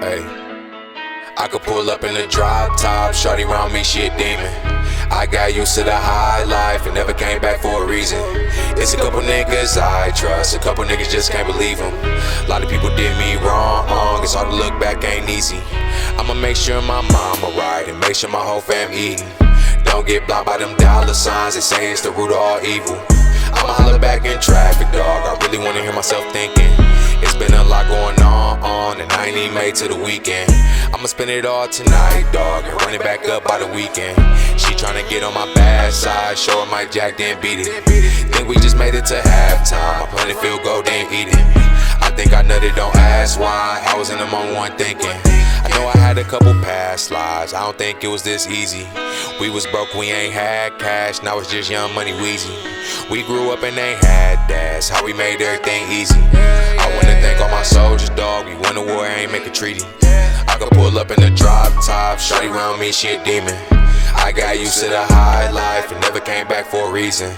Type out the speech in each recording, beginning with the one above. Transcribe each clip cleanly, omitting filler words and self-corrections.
Hey, I could pull up in the drop top, shawty round me, she a demon. I got used to the high life and never came back for a reason. It's a couple niggas I trust, a couple niggas just can't believe them. A lot of people did me wrong, it's hard to look back, ain't easy. I'ma make sure my mama right and make sure my whole fam eatin'. Don't get blocked by them dollar signs, they say it's the root of all evil. I'ma holler back in traffic, dog, I really wanna hear myself thinking. It's been a lot going on, and I ain't even made to the weekend. I'ma spend it all tonight, dog, and run it back up by the weekend. She tryna get on my bad side, show her my jack, then beat it. Think we just made it to halftime, I plan to field goal, then eat it. I think I nutted, don't ask why, I was in the moment one thinking. I know I had a couple past lives, I don't think it was this easy. We was broke, we ain't had cash, now it's just young money wheezy. We grew up and ain't had dads, how we made everything easy. I wanna thank all my soldiers, dog, we won the war, ain't make a treaty. I could pull up in the drop top, shawty round me, she a demon. I got used to the high life and never came back for a reason.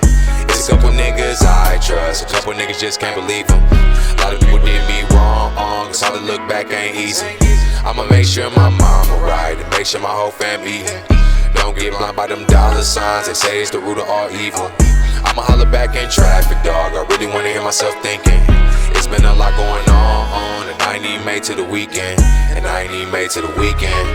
It's a couple niggas I trust, a couple niggas just can't believe them. A lot of people did me wrong, it's hard to look back, ain't easy. I'ma make sure my mama right and make sure my whole fam eatin'. Don't get blind by them dollar signs, they say it's the root of all evil. I'ma holler back in traffic, dog, I really wanna hear myself thinking. It's been a lot going on, and I ain't even made to the weekend. And I ain't even made to the weekend.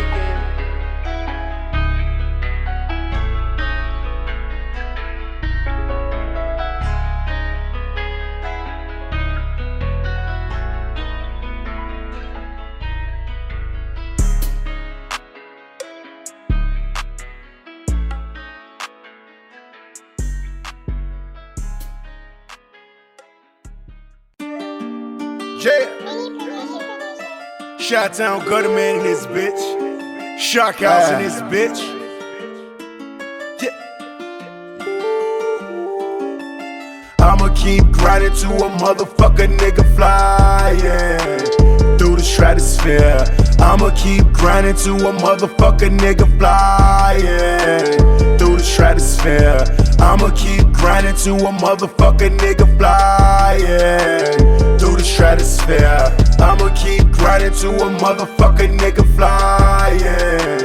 Yeah. Shot-town gutter man in this bitch. Shark house in this bitch. Yeah. I'ma keep grinding to a motherfucker nigga flying through the stratosphere. I'ma keep grinding to a motherfucker nigga flying through the stratosphere. I'ma keep grinding to a motherfucker nigga flying through the stratosphere. I'ma keep grinding to a motherfucker nigga flying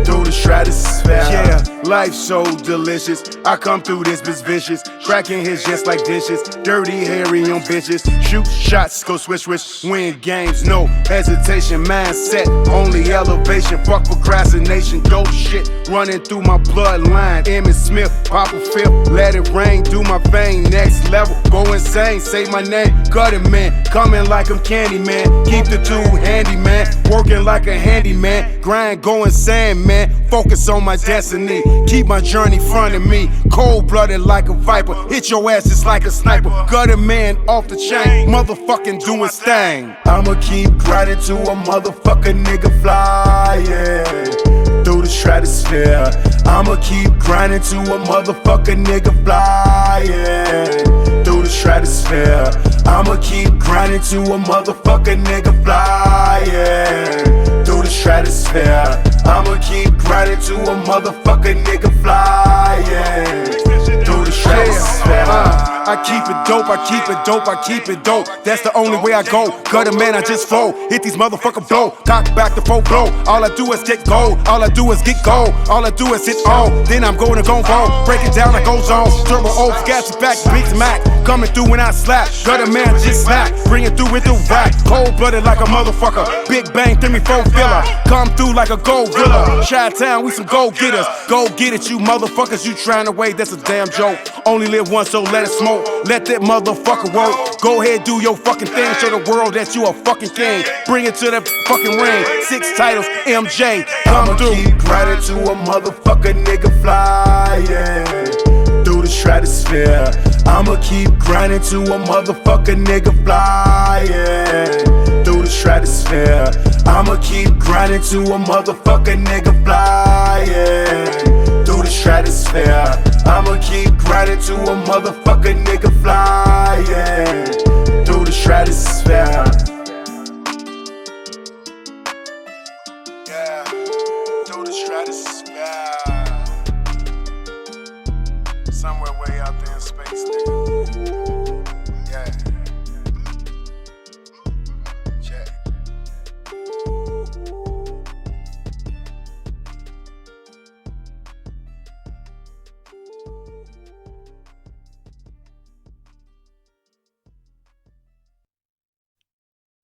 through the stratosphere. Yeah, life's so delicious. I come through this bitch vicious, cracking hits just like dishes. Dirty, hairy on bitches. Shoot shots, go swish, swish. Win games, no hesitation. Mindset, only elevation. Fuck procrastination, dope shit running through my bloodline. Emmitt Smith, pop a fifth, let it rain, do my thing. Next level, go insane, say my name. Cut it, man, coming like I'm Candyman. Keep the two handy, man, working like a handyman. Grind, go insane, man, focus on my destiny. Keep my journey front of me, cold-blooded like a viper. Hit your ass just like a sniper. Gutter man off the chain, motherfucking doing his thing. I'ma keep grinding to a motherfucker nigga flying through the stratosphere. I'ma keep grinding to a motherfucker nigga flying through the stratosphere. I'ma keep grinding to a motherfucker nigga flying through the stratosphere. I'ma keep grinding to a motherfucker nigga flying through the stratosphere. I keep it dope, I keep it dope, I keep it dope. That's the only way I go. Gutter man, I just flow. Hit these motherfucker blow. Cock back the full blow. All I do is get gold. All I do is get gold. All I do is hit on. Then I'm going to go phone. Break it down like ozone. Turbo O, gassy back, beats Mac. Coming through when I slap. Gutter man, just slap. Bring it through with the rack. Cold blooded like a motherfucker. Big bang, 3-4 filler. Come through like a gold villa. Chi-town, we some gold getters. Go get it, you motherfuckers. You trying to wait, that's a damn joke. Only live once, so let it smoke. Let that motherfucker work. Go ahead, do your fucking thing. Show the world that you a fucking king. Bring it to that fucking ring. 6 titles, MJ. Come through. I'ma keep grinding to a motherfucker nigga flying through the stratosphere. I'ma keep grinding to a motherfucker nigga flying through the stratosphere. I'ma keep grinding to a motherfucker nigga flying through the stratosphere. I'ma keep grinding to a motherfucker nigga flying through the stratosphere. Yeah, through the stratosphere. Somewhere way out there in space, nigga. Yeah. Check.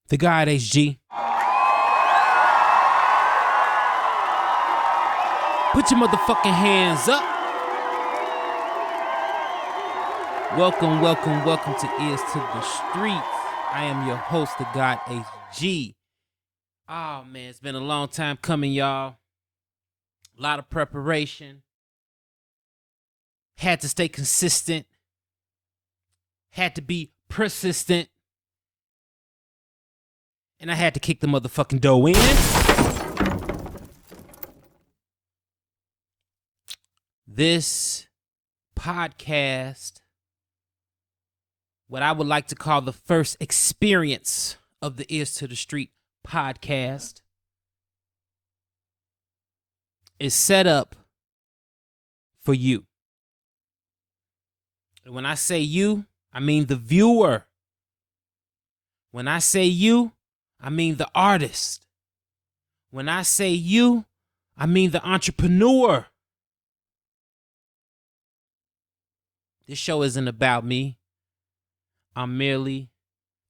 The God HG. Put your motherfucking hands up. Welcome, welcome, welcome to Ears to the Streets. I am your host, the God HG. Oh man, it's been a long time coming, y'all. A lot of preparation. Had to stay consistent. Had to be persistent. And I had to kick the motherfucking dough in. This podcast, what I would like to call the first experience of the Ears to the Street podcast, is set up for you. And when I say you, I mean the viewer. When I say you, I mean the artist. When I say you, I mean the entrepreneur. This show isn't about me. I'm merely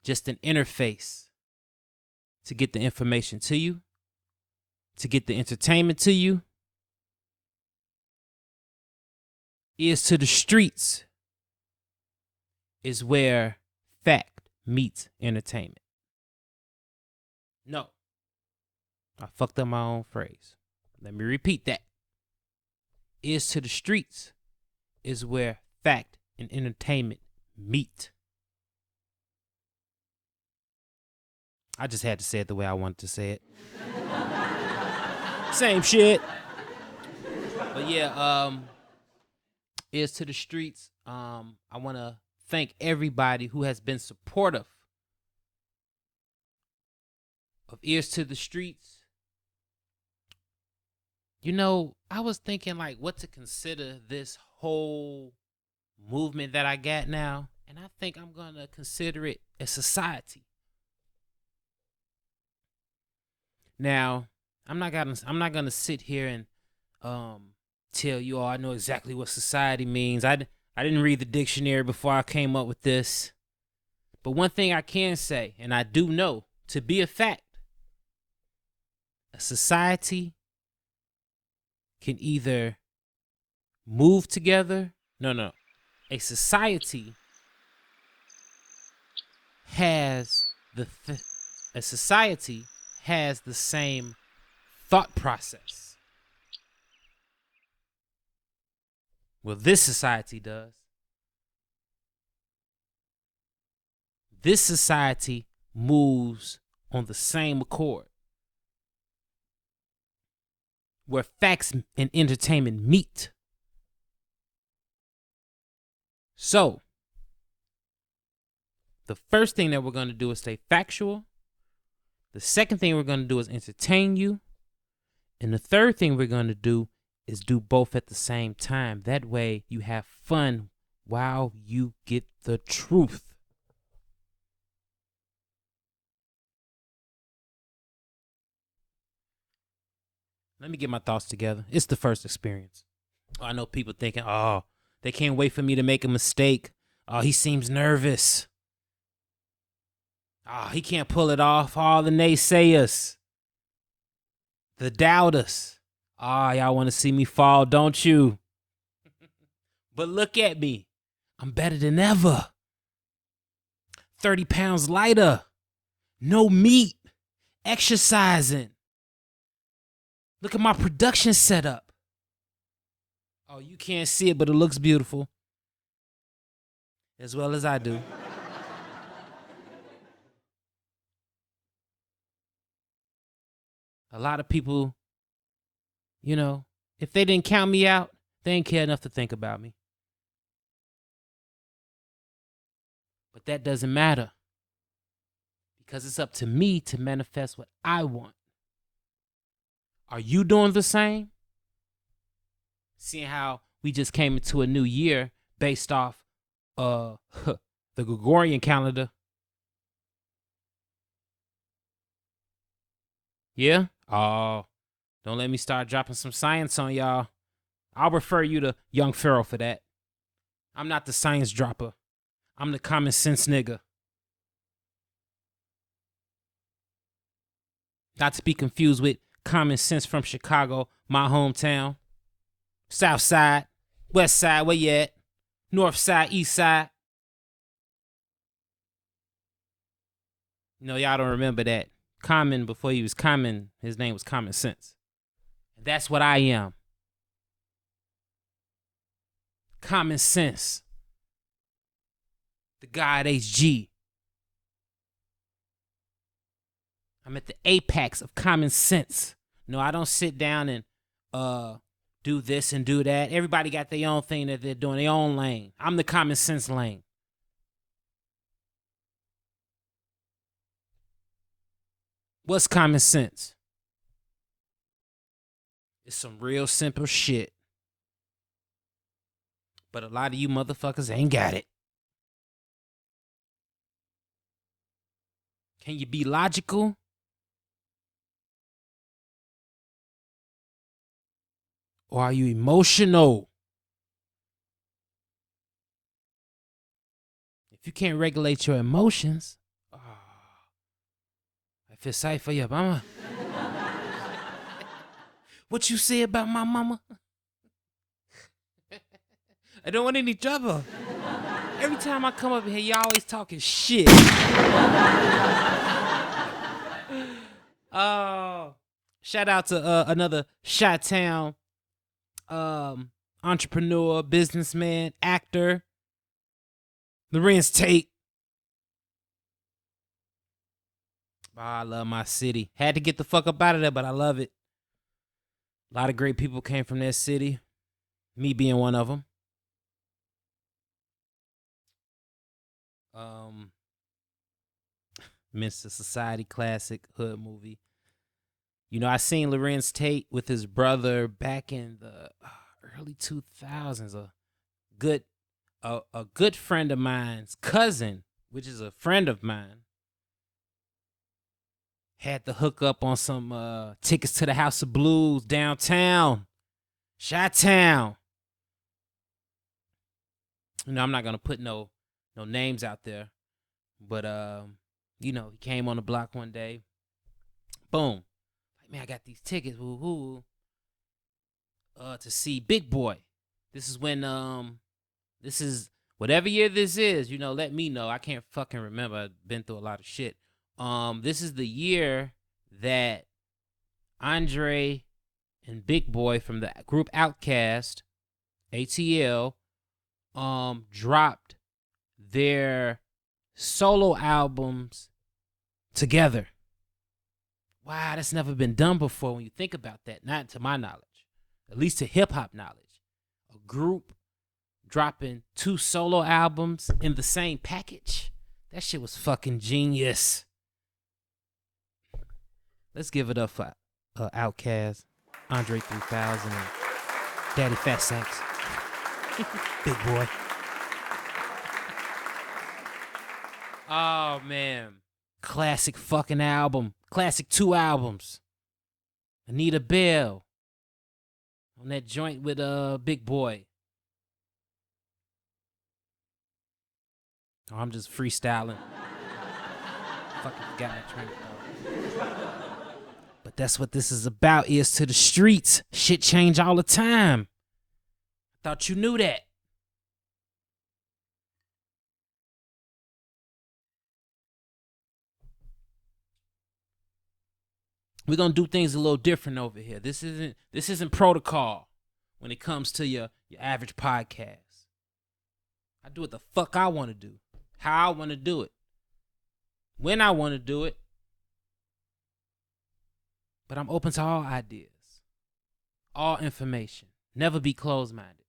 just an interface to get the information to you, to get the entertainment to you. Ears to the Streets is where fact meets entertainment. No, I fucked up my own phrase. Let me repeat that. Ears to the Streets is where fact and entertainment meet. I just had to say it the way I wanted to say it. Same shit. But yeah, Ears to the Streets. I want to thank everybody who has been supportive of Ears to the Streets. You know, I was thinking like what to consider this whole movement that I got now, and I think I'm gonna consider it a society. Now, I'm not gonna sit here and tell you, oh, I know exactly what society means. I didn't read the dictionary before I came up with this. But one thing I can say, and I do know to be a fact, a society can either move together. No. A society has a society has the same thought process. Well, this society does. This society moves on the same accord, where facts and entertainment meet. So, the first thing that we're going to do is stay factual. The second thing we're going to do is entertain you. And the third thing we're going to do is do both at the same time. That way you have fun while you get the truth. Let me get my thoughts together. It's the first experience. I know people thinking, oh, they can't wait for me to make a mistake. Oh, he seems nervous. Oh, he can't pull it off. All the naysayers, the doubters. Oh, y'all want to see me fall, don't you? But look at me. I'm better than ever. 30 pounds lighter. No meat. Exercising. Look at my production setup. Oh, you can't see it, but it looks beautiful. As well as I do. A lot of people, you know, if they didn't count me out, they didn't care enough to think about me. But that doesn't matter. Because it's up to me to manifest what I want. Are you doing the same? Seeing how we just came into a new year based off the Gregorian calendar. Yeah? Oh, don't let me start dropping some science on y'all. I'll refer you to Young Pharaoh for that. I'm not the science dropper. I'm the common sense nigga. Not to be confused with Common Sense from Chicago, my hometown. South side, west side, where you at? North side, east side. You know, y'all don't remember that. Common, before he was Common, his name was Common Sense. And that's what I am. Common Sense. The God HG. I'm at the apex of common sense. No, I don't sit down and do this and do that. Everybody got their own thing that they're doing, their own lane. I'm the common sense lane. What's common sense? It's some real simple shit. But a lot of you motherfuckers ain't got it. Can you be logical? Or are you emotional? If you can't regulate your emotions, I feel sorry for your mama. What you say about my mama? I don't want any trouble. Every time I come up here, you always talking shit. Oh, shout out to another Chi-Town entrepreneur, businessman, actor, Lorenz Tate. Oh, I love my city. Had to get the fuck up out of there, but I love it. A lot of great people came from that city. Me being one of them. Mr. Society classic hood movie. You know, I seen Lorenz Tate with his brother back in the early 2000s. A good friend of mine's cousin, which is a friend of mine, had to hook up on some tickets to the House of Blues downtown, Chi-Town. You know, I'm not gonna put no names out there, but you know, he came on the block one day. Boom. Man, I got these tickets, to see Big Boy. This is when, this is, whatever year this is, you know, let me know. I can't fucking remember. I've been through a lot of shit. This is the year that Andre and Big Boy from the group Outkast, ATL, dropped their solo albums together. Wow, that's never been done before when you think about that. Not to my knowledge, at least to hip hop knowledge. A group dropping 2 solo albums in the same package. That shit was fucking genius. Let's give it up for Outkast, Andre 3000, and Daddy Fat Sax. Big Boy. Oh man, classic fucking album. Classic 2 albums. Anita Bell on that joint with Big Boy. Oh, I'm just freestyling. Fucking forgot my train of thought. But that's what this is about. Ears to the streets. Shit change all the time. Thought you knew that. We're gonna do things a little different over here. This isn't protocol when it comes to your average podcast. I do what the fuck I want to do, how I want to do it, when I want to do it. But I'm open to all ideas, all information. Never be closed-minded.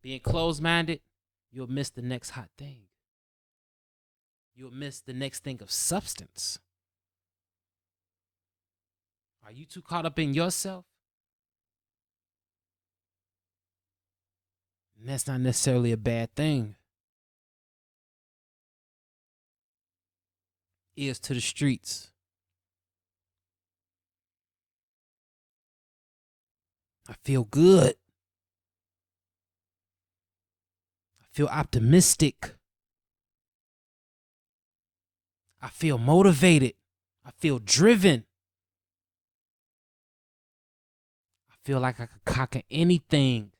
Being closed-minded, you'll miss the next hot thing. You'll miss the next thing of substance. Are you too caught up in yourself? And that's not necessarily a bad thing. Ears to the streets. I feel good. I feel optimistic. I feel motivated. I feel driven. I feel like I could conquer anything.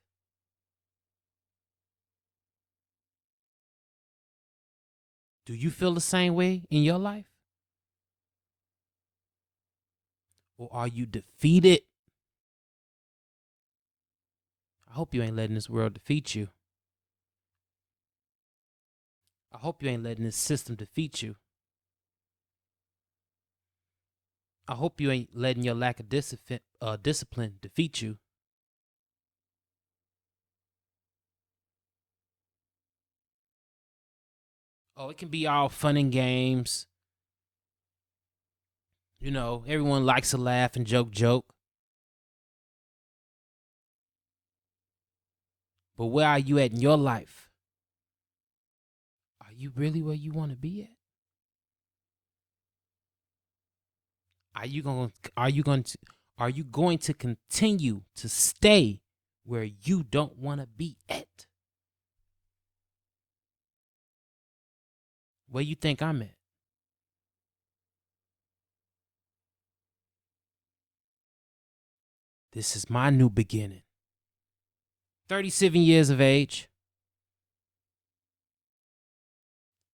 Do you feel the same way in your life? Or are you defeated? I hope you ain't letting this world defeat you. I hope you ain't letting this system defeat you. I hope you ain't letting your lack of discipline defeat you. Oh, it can be all fun and games. You know, everyone likes to laugh and joke. But where are you at in your life? Are you really where you want to be at? Are you going to continue to stay where you don't want to be at? Where you think I'm at? This is my new beginning. 37 years of age.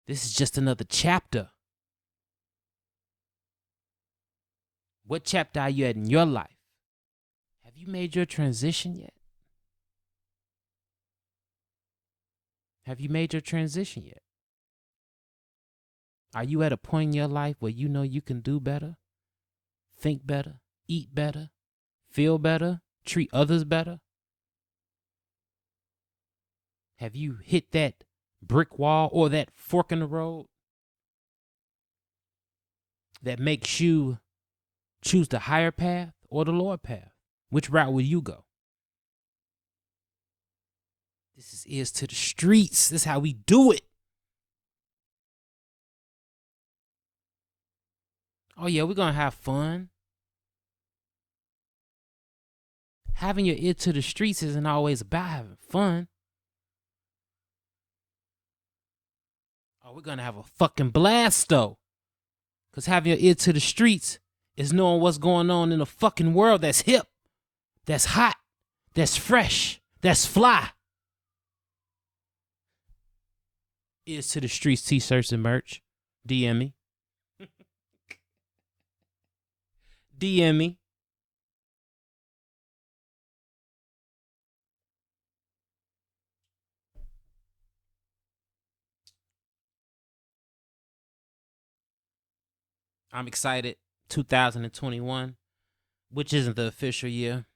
This is just another chapter. What chapter are you at in your life? Have you made your transition yet? Have you made your transition yet? Are you at a point in your life where you know you can do better, think better, eat better, feel better, treat others better? Have you hit that brick wall or that fork in the road that makes you choose the higher path or the lower path? Which route will you go? This is Ears to the Streets. This is how we do it. Oh yeah, we're going to have fun. Having your ear to the streets isn't always about having fun. Oh, we're going to have a fucking blast though. Because having your ear to the streets is knowing what's going on in a fucking world that's hip, that's hot, that's fresh, that's fly. Ears to the Streets t-shirts and merch. DM me. DM me. I'm excited. 2021, which isn't the official year.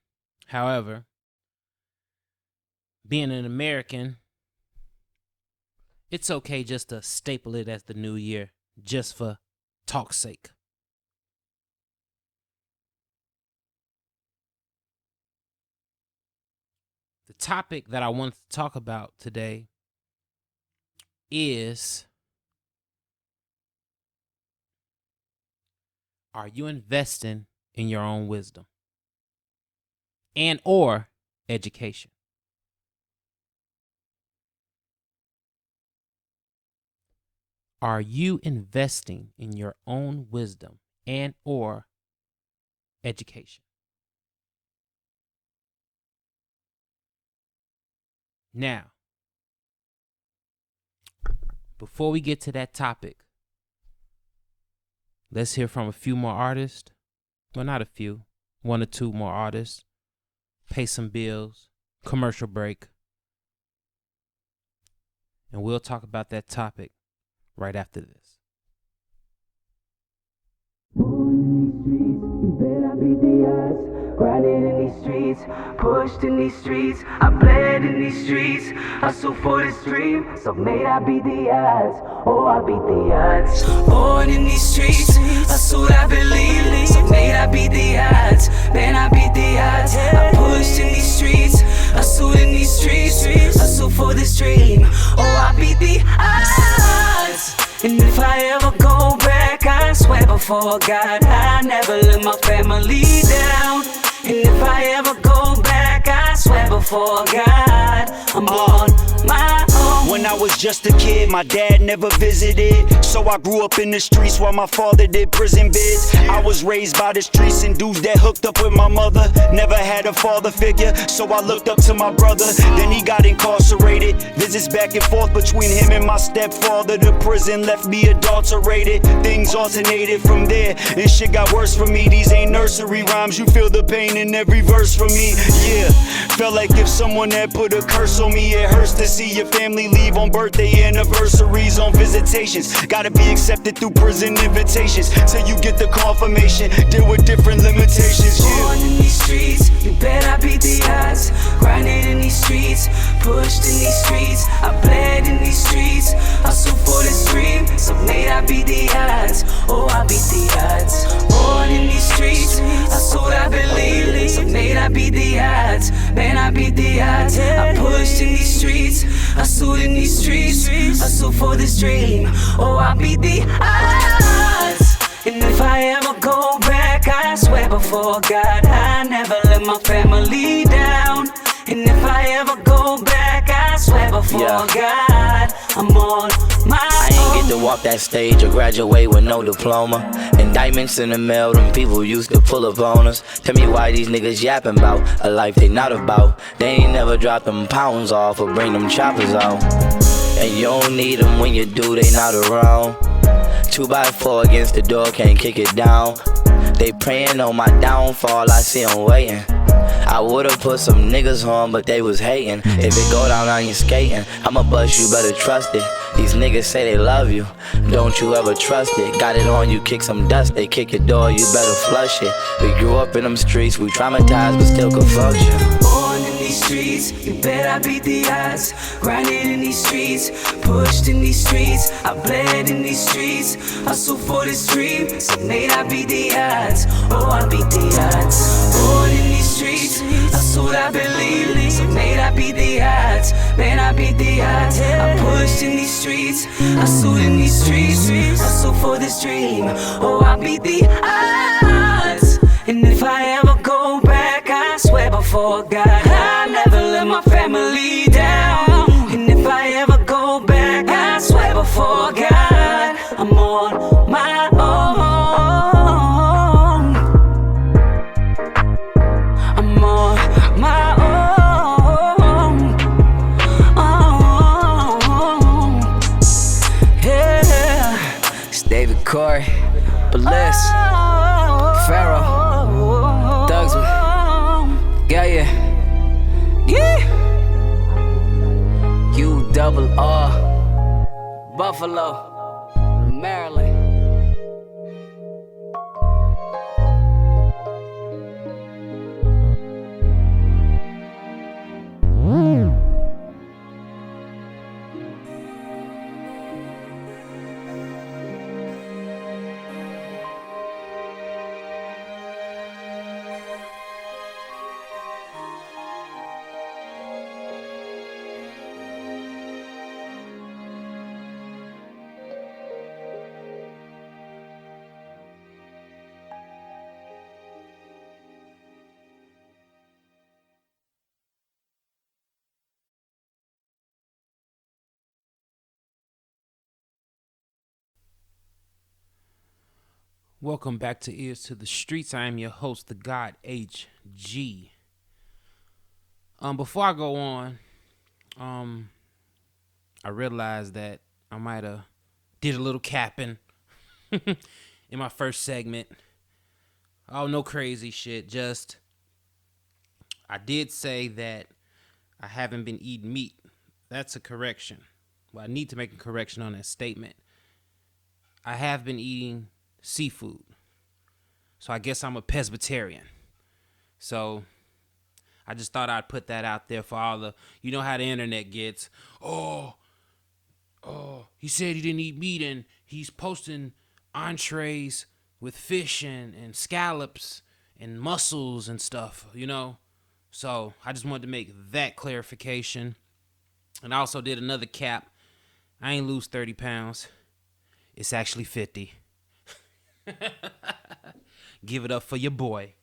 However, being an American, it's okay just to staple it as the new year, just for talk's sake. The topic that I want to talk about today is Are you investing in your own wisdom and or education? Are you investing in your own wisdom and or education? Now, before we get to that topic, let's hear from a few more artists. Well, not a few, one or two more artists. Pay some bills, commercial break. And we'll talk about that topic right after this. Grinding in these streets, pushed in these streets, I bled in these streets, hustle for this dream, so made I beat the odds, oh I beat the odds. Born in these streets, hustled I believe, so made I beat the odds, man I beat the odds. I pushed in these streets, hustled in these streets, hustle for this dream, oh I beat the odds. And if I ever go back, I swear before God, I never let my family down. And if I ever go back, I swear before God, I'm on my own. When I was just a kid, my dad never visited, so I grew up in the streets while my father did prison bids. I was raised by the streets and dudes that hooked up with my mother. Never had a father figure, so I looked up to my brother. Then he got incarcerated, visits back and forth between him and my stepfather. The prison left me adulterated, things alternated from there, and shit got worse for me. These ain't nursery rhymes, you feel the pain in every verse from me. Yeah, felt like if someone had put a curse on me. It hurts to see your family leave on birthday anniversaries, on visitations. Gotta be accepted through prison invitations till you get the confirmation. Deal with different limitations. Born in these streets, you bet I beat the odds. Grinding in these streets, pushed in these streets, I bled in these streets, hustle for this dream, so made I beat the odds, oh I beat the odds. Born in these streets, hustled I believe, so made I beat the odds, man I beat the odds. I pushed in these streets, hustled in these streets, hustle for this dream, oh I beat the odds. And if I ever go back, I swear before God, I never let my family down. And if I ever go back, I swear before God, I'm on my I ain't get to walk that stage or graduate with no diploma. Indictments in the mail, them people used to pull up on us. Tell me why these niggas yapping about a life they not about. They ain't never dropped them pounds off or bring them choppers out. And you don't need them when you do, they not around. 2x4 against the door, can't kick it down. They praying on my downfall, I see them waiting. I would've put some niggas on, but they was hating. If it go down, I ain't skating. I'ma bust, you better trust it. These niggas say they love you, don't you ever trust it. Got it on you, kick some dust, they kick your door, you better flush it. We grew up in them streets, we traumatized but still could function. Born in these streets, you bet I beat the odds. Grinding in these streets, pushed in these streets, I bled in these streets, hustle for this dream, so made I beat the odds, oh I beat the odds. Born in these streets, hustled I believe, so made I beat the odds, man I beat the odds. I pushed in these streets, hustled in these streets, hustle for this dream, oh I beat the odds. And if I ever go back, I swear before God, I never let my family down. And if I ever go back, I swear before God, I'm on my own. I'm on my own. Yeah, it's David Corey, Bliss, Pharaoh. U-double-R, Buffalo, Maryland. Welcome back to Ears to the Streets. I am your host, the God HG. Before I go on, I realized that I might have did a little capping in my first segment. Oh, no crazy shit. Just I did say that I haven't been eating meat. That's a correction. Well, I need to make a correction on that statement. I have been eating seafood. So I guess I'm a pescatarian. So I just thought I'd put that out there for all the, you know how the internet gets. Oh, he said he didn't eat meat and he's posting entrees with fish and scallops and mussels and stuff, you know. So I just wanted to make that clarification. And I also did another cap. I ain't lose 30 pounds. It's actually 50. Give it up for your boy.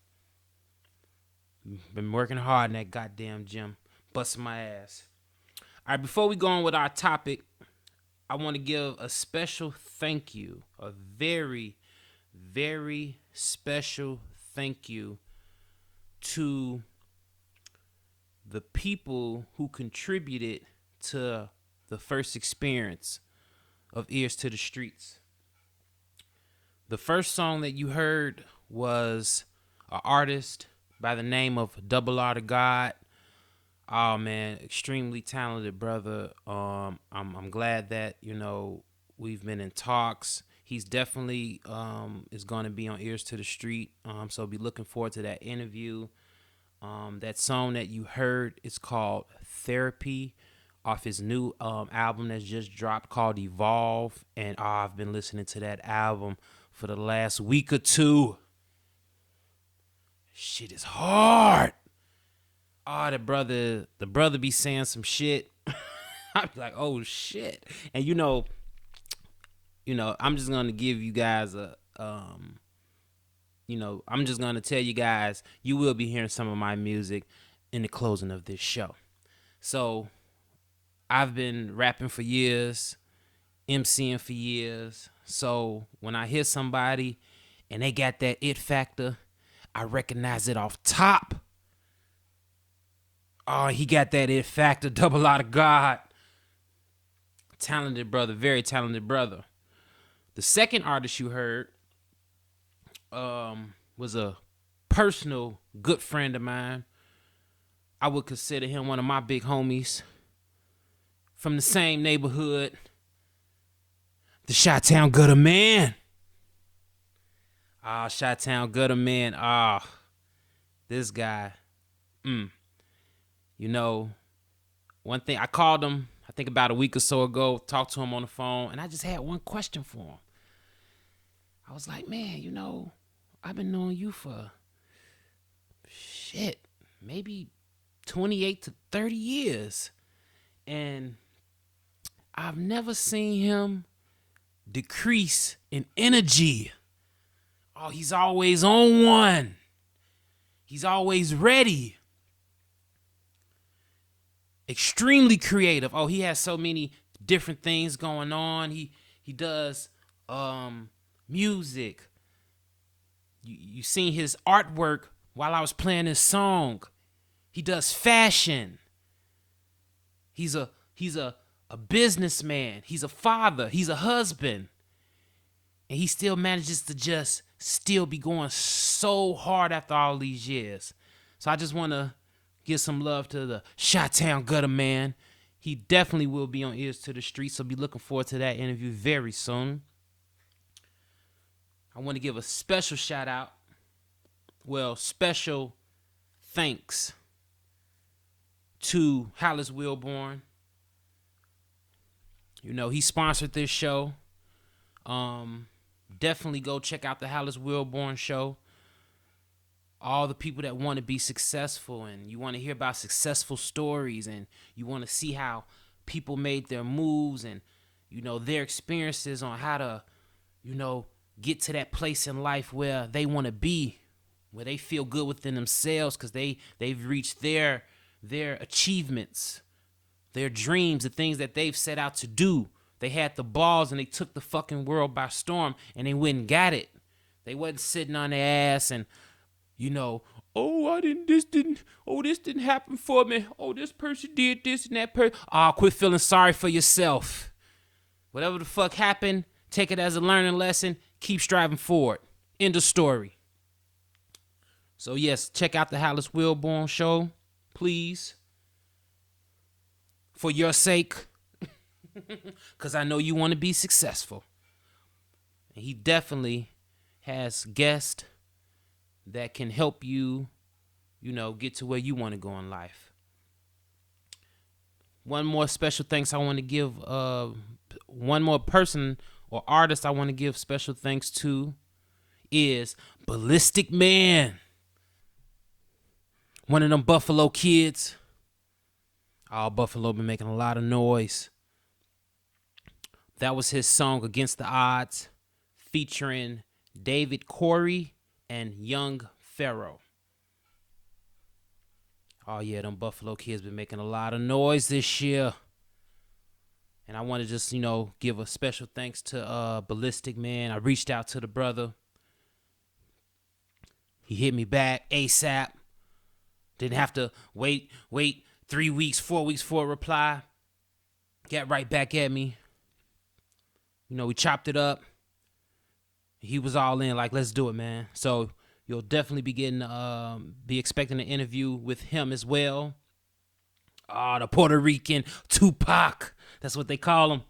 Been working hard in that goddamn gym. Busting my ass. All right, before we go on with our topic, I want to give a special thank you. A very, very special thank you to the people who contributed to the first experience of Ears to the Streets. The first song that you heard was an artist by the name of Double R to God. Oh man, extremely talented brother. I'm glad that, you know, we've been in talks. He's definitely is going to be on Ears to the Street. So be looking forward to that interview. That song that you heard is called Therapy off his new album that's just dropped called Evolve. And I've been listening to that album for the last week or two. Shit is hard. Oh, the brother be saying some shit. I'd be like, oh shit. And you know, I'm just gonna give you guys a I'm just gonna tell you guys you will be hearing some of my music in the closing of this show. So I've been rapping for years, MCing for years. So when I hear somebody and they got that it factor, I recognize it off top. Oh, he got that it factor, Double R to God. Talented brother, very talented brother. The second artist you heard was a personal good friend of mine. I would consider him one of my big homies from the same neighborhood. The Chi-Town Gutter Man. Ah, Chi-Town Gutter Man. Ah, this guy. You know, one thing, I called him, I think about a week or so ago, talked to him on the phone, and I just had one question for him. I was like, man, you know, I've been knowing you for, maybe 28 to 30 years. And I've never seen him decrease in energy. Oh, he's always on one. He's always ready. Extremely creative. Oh, he has so many different things going on. He does music. You seen his artwork while I was playing this song. He does fashion. He's a businessman. He's a father. He's a husband. And he still manages to just still be going so hard after all these years. So I just want to give some love to the Chi-Town Gutter Man. He definitely will be on Ears to the Street, so be looking forward to that interview very soon. I want to give a special shout out. Well, special thanks to Hollis Wilborn. You know, he sponsored this show. Definitely go check out the Hollis Wilborn show. All the people that want to be successful and you want to hear about successful stories and you want to see how people made their moves and, you know, their experiences on how to, you know, get to that place in life where they want to be, where they feel good within themselves because they've reached their achievements, their dreams, the things that they've set out to do. They had the balls and they took the fucking world by storm and they went and got it. They wasn't sitting on their ass and, this didn't happen for me. Oh, this person did this and that person. Quit feeling sorry for yourself. Whatever the fuck happened, take it as a learning lesson. Keep striving forward. End of story. So yes, check out the Hollis Wilborn show, please. For your sake. Because I know you want to be successful. And he definitely has guests that can help you, get to where you want to go in life. One more special thanks I want to give, one more person or artist I want to give special thanks to is Ballistic Man. One of them Buffalo kids. Buffalo been making a lot of noise. That was his song Against the Odds, featuring David Corey and Young Pharaoh. Oh yeah, them Buffalo kids been making a lot of noise this year. And I want to just, give a special thanks to Ballistic Man. I reached out to the brother. He hit me back ASAP. Didn't have to wait 3 weeks, 4 weeks for a reply. Got right back at me. We chopped it up. He was all in, like, let's do it, man. So you'll definitely be expecting an interview with him as well. The Puerto Rican Tupac. That's what they call him.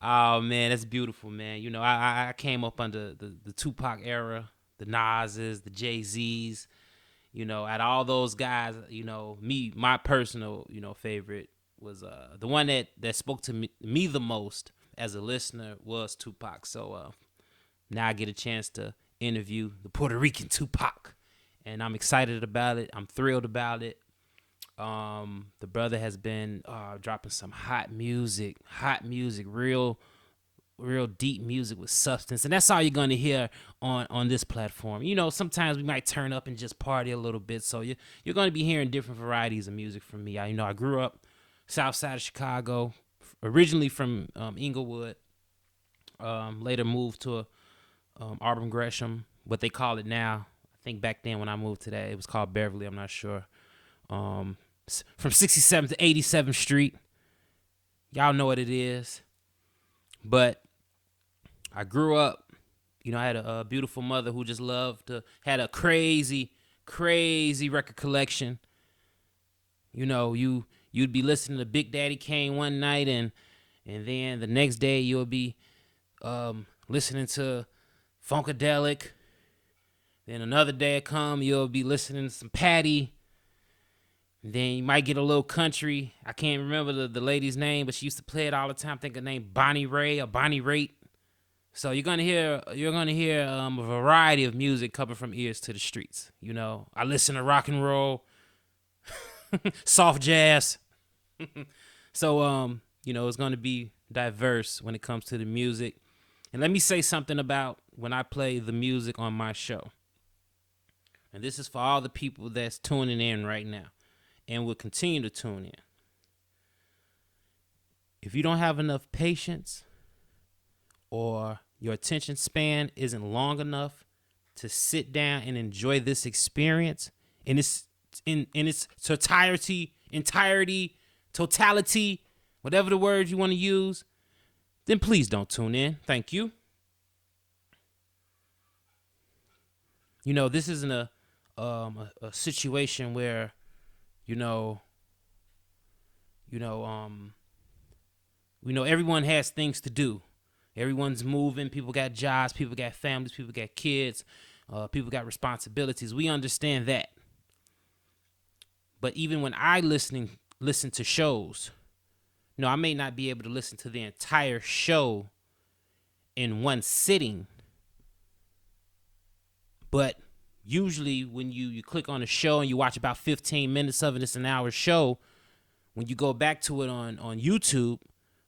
Oh, man, that's beautiful, man. I came up under the Tupac era, the Nas's, the Jay-Z's. Out of all those guys, my personal, favorite was the one that spoke to me the most as a listener was Tupac. So now I get a chance to interview the Puerto Rican Tupac, and I'm excited about it. I'm thrilled about it. The brother has been dropping some hot music, real deep music with substance, and that's all you're going to hear on this platform. Sometimes we might turn up and just party a little bit, so you're going to be hearing different varieties of music from me. I grew up south side of Chicago, originally from Inglewood, later moved to Auburn Gresham, what they call it now. I think back then when I moved to that, it was called Beverly, I'm not sure. From 67th to 87th Street. Y'all know what it is. But I grew up, I had a beautiful mother who just had a crazy record collection. You'd be listening to Big Daddy Kane one night, and then the next day you'll be listening to Funkadelic. Then another day come, you'll be listening to some Patty. Then you might get a little country. I can't remember the lady's name, but she used to play it all the time. I think her name Bonnie Ray or Bonnie Raitt. So you're gonna hear a variety of music coming from ears to the streets. I listen to rock and roll, soft jazz. So it's gonna be diverse when it comes to the music. And let me say something about when I play the music on my show. And this is for all the people that's tuning in right now and will continue to tune in. If you don't have enough patience or your attention span isn't long enough to sit down and enjoy this experience in its totality, whatever the word you want to use, then please don't tune in. Thank you. This isn't a situation where everyone has things to do. Everyone's moving. People got jobs. People got families. People got kids. People got responsibilities. We understand that. But even when I listen to shows, I may not be able to listen to the entire show in one sitting. But usually when you click on a show and you watch about 15 minutes of it, it's an hour show. When you go back to it on YouTube,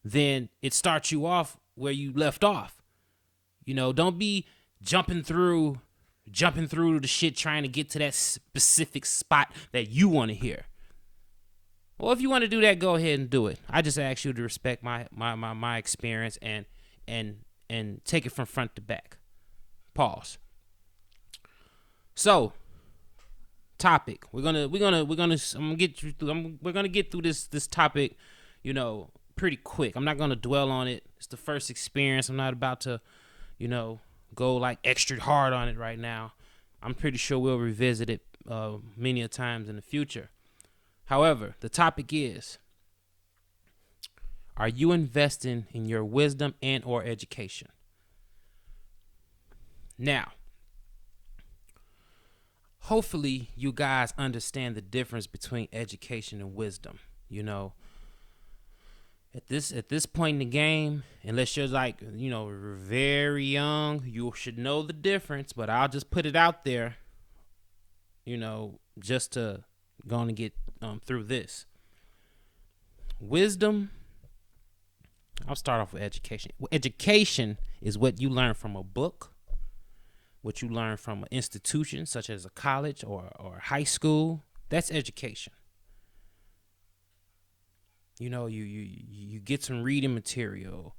then it starts you off where you left off. Don't be jumping through the shit trying to get to that specific spot that you want to hear. Well, if you want to do that, go ahead and do it. I just ask you to respect my experience and and take it from front to back. Pause. So, topic. We're gonna get through this topic, pretty quick. I'm not gonna dwell on it. It's the first experience. I'm not about to, go like extra hard on it right now. I'm pretty sure we'll revisit it many a times in the future. However, the topic is: are you investing in your wisdom and or education? Now, hopefully you guys understand the difference between education and wisdom. At this point in the game, unless you're like, very young, you should know the difference, but I'll just put it out there, just to go on and get through this. Wisdom, I'll start off with education. Education is what you learn from a book, what you learn from an institution such as a college or high school. That's education. You get some reading material,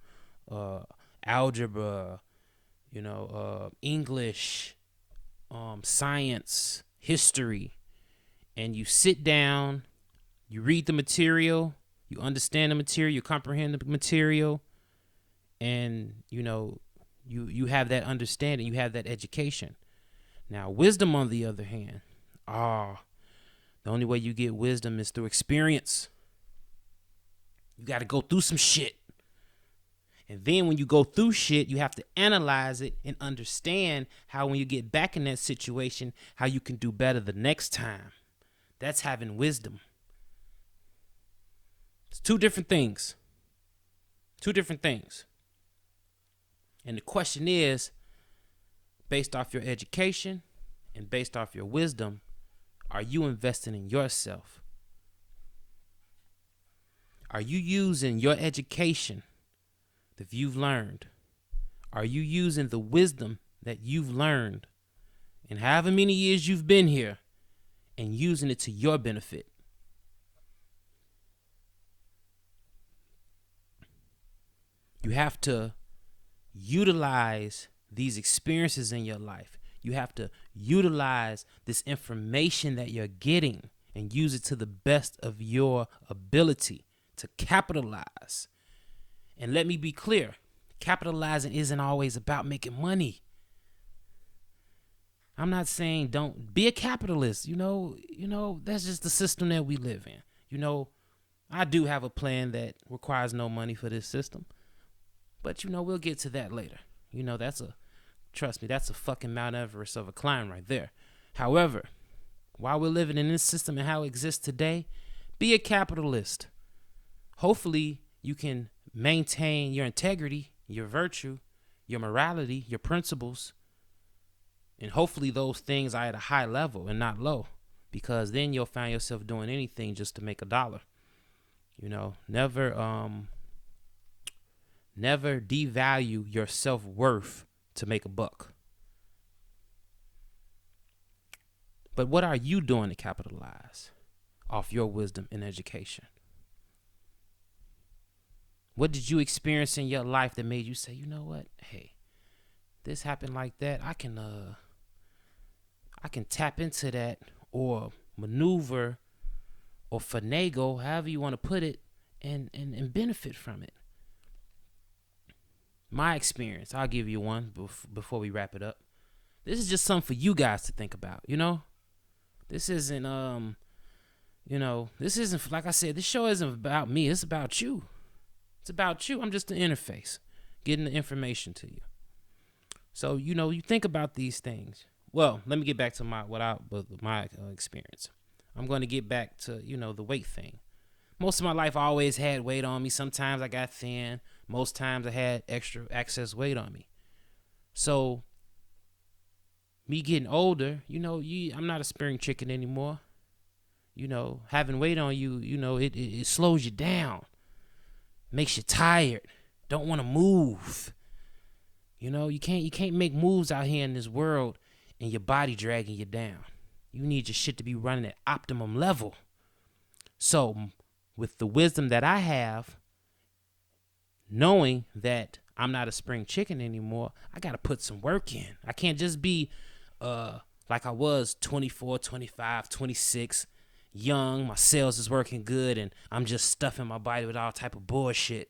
algebra, English, science, history, and you sit down, you read the material, you understand the material, you comprehend the material, and you have that understanding, you have that education. Now, wisdom, on the other hand, the only way you get wisdom is through experience. You got to go through some shit. And then when you go through shit, you have to analyze it and understand how, when you get back in that situation, how you can do better the next time. That's having wisdom. It's two different things. And the question is, based off your education and based off your wisdom, are you investing in yourself? Are you using your education that you've learned? Are you using the wisdom that you've learned in however many years you've been here and using it to your benefit? You have to utilize these experiences in your life. You have to utilize this information that you're getting and use it to the best of your ability to capitalize. And let me be clear, capitalizing isn't always about making money. I'm not saying don't be a capitalist. That's just the system that we live in. I do have a plan that requires no money for this system. But we'll get to that later. Trust me, that's a fucking Mount Everest of a climb right there. However, while we're living in this system and how it exists today, be a capitalist. Hopefully you can maintain your integrity, your virtue, your morality, your principles. And hopefully those things are at a high level and not low, because then you'll find yourself doing anything just to make a dollar. Never devalue your self-worth to make a buck. But what are you doing to capitalize off your wisdom and education? What did you experience in your life that made you say, you know what? Hey, this happened like that. I can tap into that, or maneuver, or finagle, however you want to put it, and benefit from it. My experience, I'll give you one before we wrap it up. This is just something for you guys to think about, This isn't, this isn't, like I said, this show isn't about me. It's about you. It's about you. I'm just the interface, getting the information to you. So, you think about these things. Well, let me get back to my experience. I'm going to get back to, the weight thing. Most of my life I always had weight on me. Sometimes I got thin. Most times I had extra excess weight on me. So me getting older, I'm not a spring chicken anymore. Having weight on you, it slows you down. Makes you tired. Don't want to move. You can't make moves out here in this world and your body dragging you down. You need your shit to be running at optimum level. So with the wisdom that I have, knowing that I'm not a spring chicken anymore. I got to put some work in. I can't just be like I was 24, 25, 26, young. My sales is working good, and I'm just stuffing my body with all type of bullshit.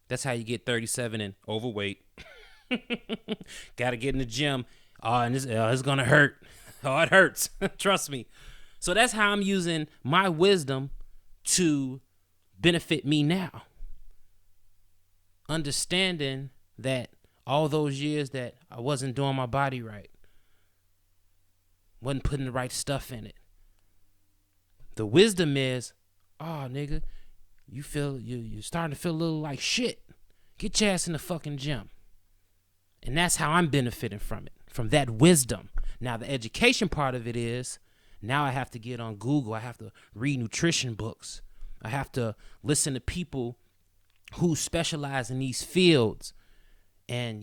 That's how you get 37 and overweight. Got to get in the gym. Oh, and it's going to hurt. Oh, it hurts. Trust me. So that's how I'm using my wisdom to benefit me now. Understanding that all those years that I wasn't doing my body right, wasn't putting the right stuff in it. The wisdom is, oh, nigga, you're starting to feel a little like shit. Get your ass in the fucking gym. And that's how I'm benefiting from it, from that wisdom. Now, the education part of it is, now I have to get on Google. I have to read nutrition books. I have to listen to people who specialize in these fields and,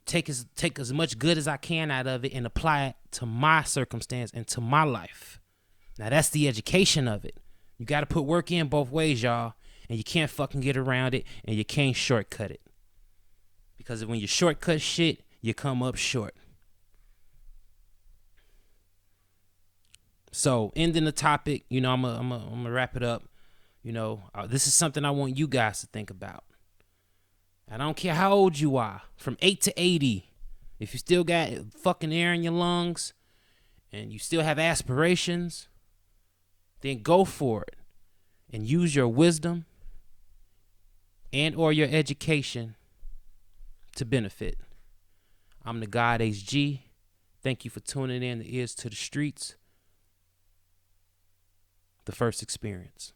take as much good as I can out of it and apply it to my circumstance and to my life. Now, that's the education of it. You got to put work in both ways, y'all, and you can't fucking get around it, and you can't shortcut it. Because when you shortcut shit, you come up short. So, ending the topic, I'm gonna wrap it up. This is something I want you guys to think about. I don't care how old you are, from 8 to 80. If you still got fucking air in your lungs and you still have aspirations, then go for it and use your wisdom and or your education to benefit. I'm the God HG. Thank you for tuning in the Ears to the Streets. The first experience.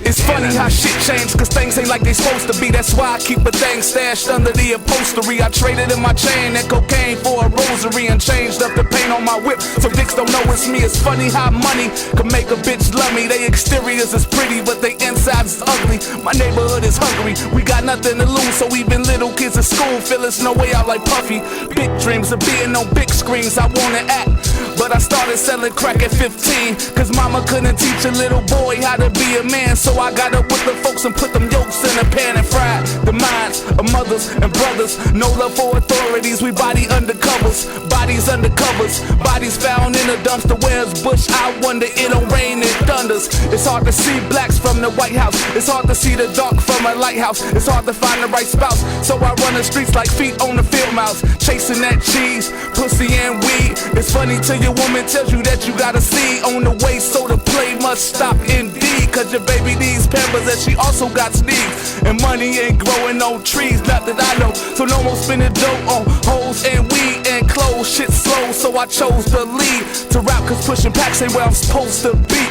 It's funny how shit changed, cause things ain't like they supposed to be. That's why I keep a thing stashed under the upholstery. I traded in my chain and cocaine for a rosary and changed up the paint on my whip so dicks don't know it's me. It's funny how money can make a bitch love me. They exteriors is pretty, but they insides is ugly. My neighborhood is hungry, we got nothing to lose. So even little kids at school feel it's no way out like Puffy. Big dreams of being on big screens, I wanna act. But I started selling crack at 15, cause mama couldn't teach a little boy how to be a man. So I got up with the folks and put them yolks in a pan and fried the minds of mothers and brothers. No love for authorities, we body undercovers. Bodies undercovers, bodies found in a dumpster. Where's Bush? I wonder, it don't rain, it thunders. It's hard to see blacks from the White House. It's hard to see the dark from a lighthouse. It's hard to find the right spouse. So I run the streets like feet on the field mouse, chasing that cheese, pussy and weed. It's funny till your woman tells you that you got a seed on the way, so the play must stop indeed. Cause your baby needs pampers and she also got sneaks. And money ain't growing on trees, not that I know. So no more spending dough on hoes and weed and clothes. Shit slow, so I chose to lead to rap, cause pushing packs ain't where I'm supposed to be.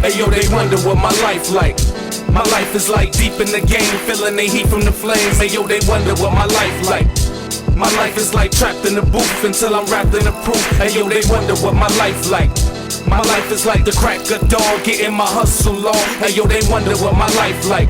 Hey yo, they wonder what my life like. My life is like deep in the game, feeling the heat from the flames. Hey yo, they wonder what my life like. My life is like trapped in the booth until I'm wrapped in the proof. Hey yo, they wonder what my life like. My life is like the crack of dawn, getting my hustle on. Hey yo, they wonder what my life like.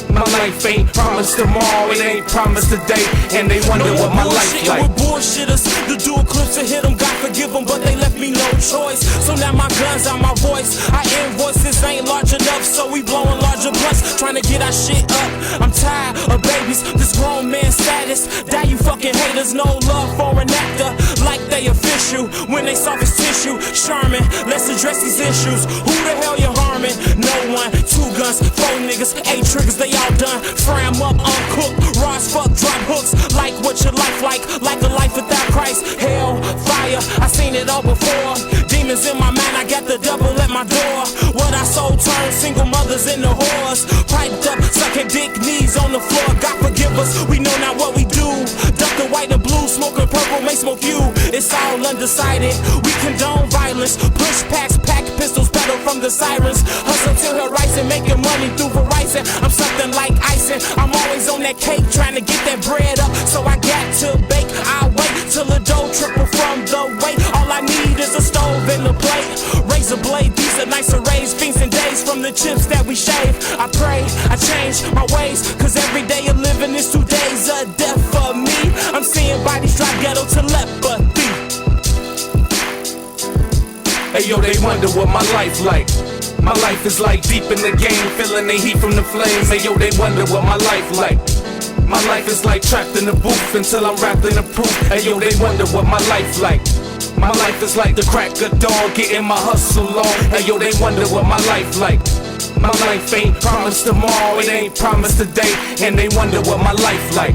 My life ain't promised tomorrow, it ain't promised today, and they wonder what my life like. With bullshitters, the dual clips to hit them, God forgive them, but they left me no choice. So now my guns out my voice, our invoices ain't large enough, so we blowing larger blunts, trying to get our shit up. I'm tired of babies, this grown man status. Die you fucking haters, no love for an actor, like they official when they soft as tissue. Sherman, let's address these issues. Who the hell you harming? No one. 2 guns, 4 niggas, 8 triggers, they all done. Fram up, uncooked, raw as fuck, drop hooks. Like what your life like a life without Christ. Hell, fire, I seen it all before. Demons in my mind, I got the double at my door. What I sold turned single mothers into whores. Piped up, sucking dick, knees on the floor. God forgive us, we know not what we do. Duck the white and blue, smoking purple may smoke you. It's all undecided, we condone violence. Push packs, pack pistols, pedal from the sirens. Hustle till horizon, making money through Verizon. I'm something like icing, I'm always on that cake, trying to get that bread up. So I got to bake, I wait till the dough triple from the weight. All I need is a stove and a plate. Razor blade, these are nice arrays. Fiends and days from the chips that we shave. I pray, I change my ways, cause every day of living is 2 days of death for me. I'm seeing bodies drop ghetto to telepathy. Hey yo, they wonder what my life like. My life is like deep in the game, feeling the heat from the flames. Hey yo, they wonder what my life like. My life is like trapped in the booth until I'm wrapped in the proof. Hey yo, they wonder what my life like. My life is like the crack of dawn, getting my hustle on. Hey yo, they wonder what my life like. My life ain't promised tomorrow, it ain't promised today, and they wonder what my life like.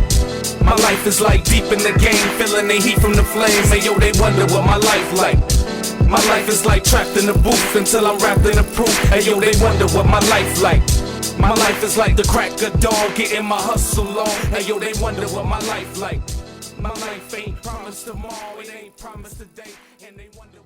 My life is like deep in the game, feeling the heat from the flames. Hey yo, they wonder what my life like. My life is like trapped in the booth until I'm wrapped in the proof. Hey yo, they wonder what my life like. My life is like the crack of dawn, getting my hustle on. Hey yo, they wonder what my life like. My life ain't promised tomorrow, it ain't promised today, and they wonder